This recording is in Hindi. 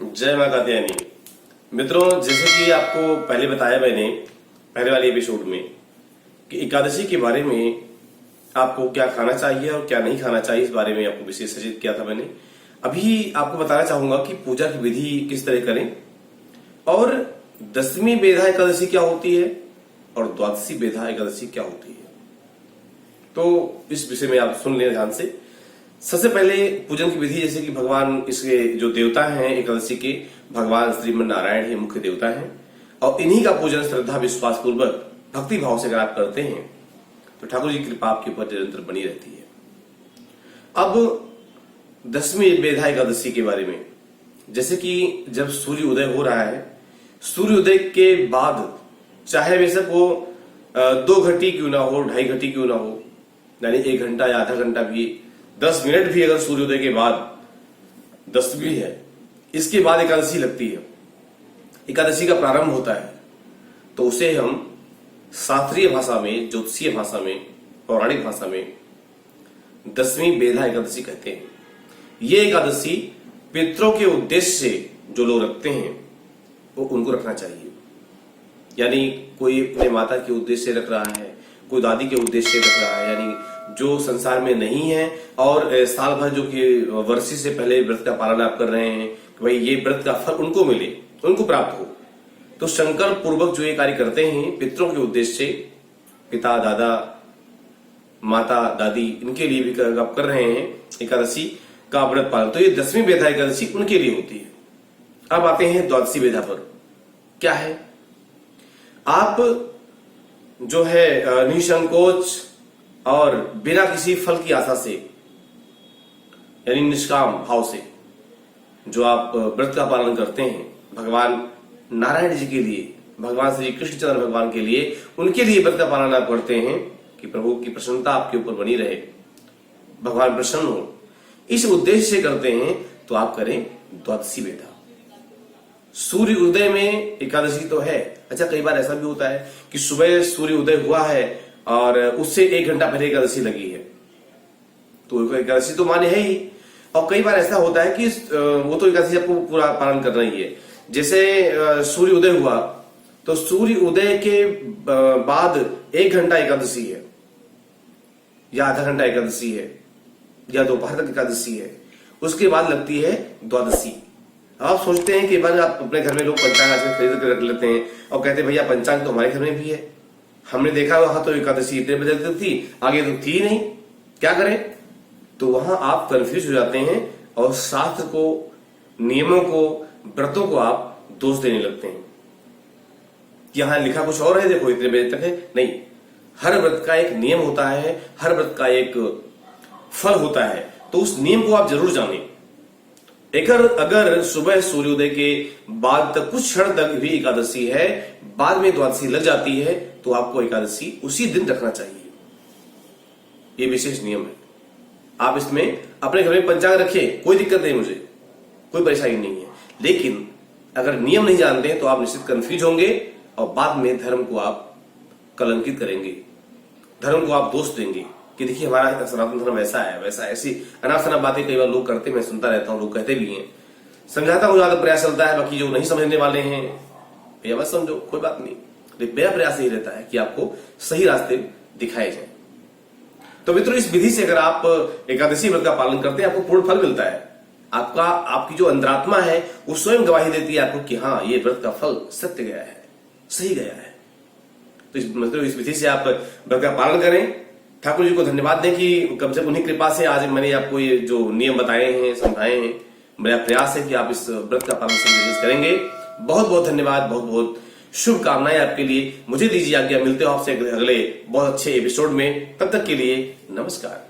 जय मां कात्यायनी। मित्रों, जैसे कि आपको पहले बताया मैंने पहले वाले एपिसोड में कि एकादशी के बारे में आपको क्या खाना चाहिए और क्या नहीं खाना चाहिए, इस बारे में आपको विशेष सचेत किया था मैंने। अभी आपको बताना चाहूंगा कि पूजा की विधि किस तरह करें और दसवीं बेधा एकादशी क्या होती है और द्वादशी बेधा एकादशी क्या होती है। तो इस विषय में आप सुन लें ध्यान से। सबसे पहले पूजन की विधि, जैसे कि भगवान, इसके जो देवता हैं एकादशी के, भगवान श्रीमन नारायण ही मुख्य देवता हैं और इन्हीं का पूजन श्रद्धा विश्वास पूर्वक भक्ति भाव से अगर आप करते हैं तो ठाकुर जी की कृपा आपके ऊपर निरंतर बनी रहती है। अब दसवीं बेधा एकादशी के बारे में, जैसे कि जब सूर्य उदय हो रहा है, सूर्य उदय के बाद चाहे बेशक वो 2 घटी क्यों ना हो, 2.5 घटी क्यों ना हो, यानी 1 घंटा या आधा घंटा भी, 10 मिनट भी अगर सूर्योदय के बाद दसवीं है, इसके बाद एकादशी लगती है, एकादशी का प्रारंभ होता है, तो उसे हम शास्त्रीय भाषा में, ज्योतिषीय भाषा में, पौराणिक भाषा में दसवीं बेधा एकादशी कहते हैं। ये एकादशी पितरों के उद्देश्य से जो लोग रखते हैं वो उनको रखना चाहिए। यानी कोई अपने माता के उद्देश्य से रख रहा है, कोई दादी के उद्देश्य से रख रहा है, यानी जो संसार में नहीं है और साल भर जो कि वर्षी से पहले व्रत का पालन आप कर रहे हैं कि भाई ये व्रत का फल उनको मिले, उनको प्राप्त हो, तो संकल्प पूर्वक जो ये कार्य करते हैं पितरों के उद्देश्य से, पिता, दादा, माता, दादी, इनके लिए भी आप कर रहे हैं एकादशी का व्रत पालन, तो ये दसवीं बेधा एकादशी उनके लिए होती है। अब आते हैं द्वादशी बेधा पर। क्या है? आप जो है निसंकोच और बिना किसी फल की आशा से, यानी निष्काम भाव से जो आप व्रत का पालन करते हैं भगवान नारायण जी के लिए, भगवान श्री कृष्णचंद्र भगवान के लिए, उनके लिए व्रत का पालन आप करते हैं कि प्रभु की प्रसन्नता आपके ऊपर बनी रहे, भगवान प्रसन्न हो, इस उद्देश्य से करते हैं तो आप करें द्वादशी बेधा। सूर्य उदय में एकादशी तो है। अच्छा, कई बार ऐसा भी होता है कि सुबह सूर्य उदय हुआ है और उससे 1 घंटा पहले एकादशी लगी है, तो एकादशी तो मान्य है ही। और कई बार ऐसा होता है कि वो तो एकादशी आपको पूरा पालन करना ही है। जैसे सूर्य उदय हुआ तो सूर्य उदय के बाद 1 घंटा एकादशी है या आधा घंटा एकादशी है या दोपहर तक एकादशी है, उसके बाद लगती है द्वादशी। आप सोचते हैं कि बार आप अपने घर में लोग पंचांग आजकल खरीद कर रख लेते हैं और कहते हैं भैया पंचांग तो हमारे घर में भी है, हमने देखा वहां तो एकादशी इतने बजे तक थी, आगे तो थी नहीं, क्या करें? तो वहां आप कंफ्यूज हो जाते हैं और शास्त्र को, नियमों को, व्रतों को आप दोष देने लगते हैं कि यहां लिखा कुछ और है, देखो इतने बजे तक है। नहीं, हर व्रत का एक नियम होता है, हर व्रत का एक फल होता है, तो उस नियम को आप जरूर जानें। अगर सुबह सूर्योदय के बाद तक कुछ क्षण तक भी एकादशी है, बाद में द्वादशी लग जाती है, तो आपको एकादशी उसी दिन रखना चाहिए। ये विशेष नियम है। आप इसमें अपने घर में पंचांग रखें, कोई दिक्कत नहीं, मुझे कोई परेशानी नहीं है। लेकिन अगर नियम नहीं जानते हैं तो आप निश्चित कंफ्यूज होंगे और बाद में धर्म को आप कलंकित करेंगे, धर्म को आप दोष देंगे कि देखिए हमारा सनातन धर्म ऐसा है, वैसा है। ऐसी अनाप शनाप बातें कई बार लोग करते, मैं सुनता रहता हूं, लोग कहते भी हैं, समझाता हूं, ज्यादा प्रयास चलता है। बाकी जो नहीं समझने वाले हैं भैया बस समझो, कोई बात नहीं, लेकिन मेरा प्रयास यही रहता है कि आपको सही रास्ते दिखाए जाए। तो मित्रों, इस विधि से अगर आप एकादशी व्रत का पालन करते हैं आपको पूर्ण फल मिलता है। आपकी जो अंतरात्मा है वो स्वयं गवाही देती है आपको कि हाँ, ये व्रत का फल सत्य गया है, सही गया है। तो इस विधि से आप व्रत का पालन करें। ठाकुर जी को धन्यवाद दें कि कम से कम उन्हीं कृपा से आज मैंने आपको ये जो नियम बताए हैं, समझाए हैं। मेरा प्रयास है कि आप इस व्रत का पालन सही करेंगे। बहुत बहुत धन्यवाद, बहुत बहुत शुभकामनाएं आपके लिए। मुझे दीजिए आज्ञा, मिलते हो आपसे अगले बहुत अच्छे एपिसोड में। तब तक के लिए नमस्कार।